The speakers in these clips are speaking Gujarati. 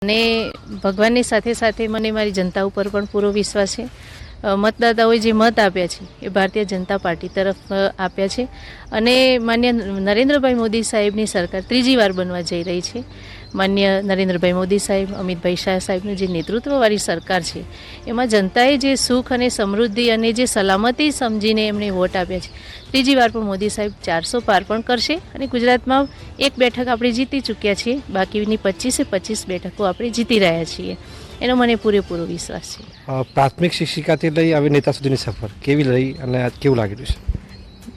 અને ભગવાનની સાથે સાથે મને મારી જનતા ઉપર પણ પૂરો વિશ્વાસ છે। મતદાતાઓએ જે મત આપ્યા છે એ ભારતીય જનતા પાર્ટી તરફ આપ્યા છે અને માન્ય નરેન્દ્રભાઈ મોદી સાહેબની સરકાર ત્રીજી વાર બનવા જઈ રહી છે। માન્ય નરેન્દ્રભાઈ મોદી સાહેબ, અમિતભાઈ શાહ સાહેબનું જે નેતૃત્વવાળી સરકાર છે એમાં જનતાએ જે સુખ અને સમૃદ્ધિ અને જે સલામતી સમજીને એમણે વોટ આપ્યા છે। ત્રીજી વાર પણ મોદી સાહેબ 400 પાર પણ કરશે અને ગુજરાતમાં એક બેઠક આપણે જીતી ચૂક્યા છીએ, બાકીની 25 બેઠકો આપણે જીતી રહ્યા છીએ, એનો મને પૂરેપૂરો વિશ્વાસ છે। પ્રાથમિક શિક્ષિકાથી લઈ હવે નેતા સુધીની સફર કેવી રહી અને કેવું લાગી રહ્યું છે?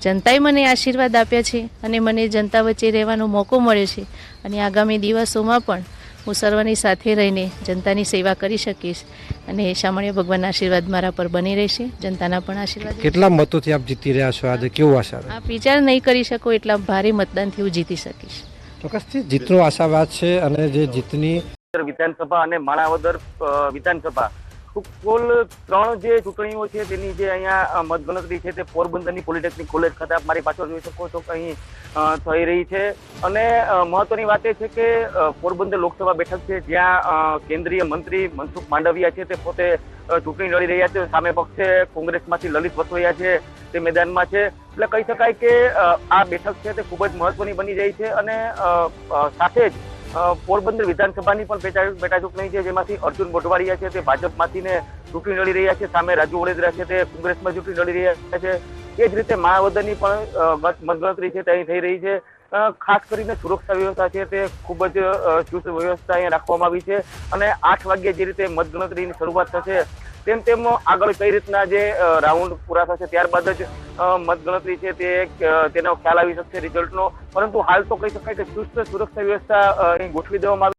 જનતાએ મને આશીર્વાદ આપ્યા છે અને મને જનતા વચ્ચે રહેવાનો મોકો મળ્યો છે અને આગામી દિવસોમાં પણ હું સર્વની સાથે રહીને જનતાની સેવા કરી શકીશ અને શામળિયા ભગવાનના આશીર્વાદ મારા પર બની રહેશે, જનતાના પણ આશીર્વાદ। કેટલા મતોથી આપ જીતી રહ્યા છો આજે, કેવું આશા? આપ વિચાર નહીં કરી શકો એટલા ભારે મતદાનથી હું જીતી શકીશ। ચોક્કસથી જીતનો આશાવાદ છે અને જે જીતની વિધાનસભા અને માણાવદર વિધાનસભા કુલ 3 જે ચૂંટણીઓ છે તેની જે અહીંયા મતગણતરી છે તે પોરબંદરની પોલિટેકનિક કોલેજ ખાતે આપ મારી પાછળ જોઈ શકો છો કે અહીં થઈ રહી છે અને મહત્વની વાત એ છે કે પોરબંદર લોકસભા બેઠક છે જ્યાં કેન્દ્રીય મંત્રી મનસુખ માંડવિયા છે તે પોતે ચૂંટણી લડી રહ્યા છે, સામે પક્ષે કોંગ્રેસમાંથી લલિત વસોયા છે તે મેદાનમાં છે, એટલે કહી શકાય કે આ બેઠક છે તે ખૂબ જ મહત્વની બની રહી છે અને સાથે જ પોરબંદર વિધાનસભાની પણ પેટા ચૂંટણી છે જેમાંથી અર્જુન મોઢવાડિયા છે તે ભાજપમાંથી ને ચૂંટણી લડી રહ્યા છે, સામે રાજુ ઓળેદરા છે તે કોંગ્રેસમાં ચૂંટણી લડી રહ્યા છે। એ જ રીતે માણાવદરની પણ મતગણતરી છે તે અહીં થઈ રહી છે। ખાસ કરીને સુરક્ષા વ્યવસ્થા છે તે ખૂબ જ ચુસ્ત વ્યવસ્થા અહીંયા રાખવામાં આવી છે અને 8 વાગ્યે જે રીતે મતગણતરીની શરૂઆત થશે તેમ આગળ કઈ રીતના જે રાઉન્ડ પૂરા થશે ત્યારબાદ જ મતગણતરી છે તેનો ખ્યાલ આવી શકશે રિઝલ્ટનો, પરંતુ હાલ તો કહી શકાય કે ચુસ્ત સુરક્ષા વ્યવસ્થા અહીં ગોઠવી દેવામાં આવી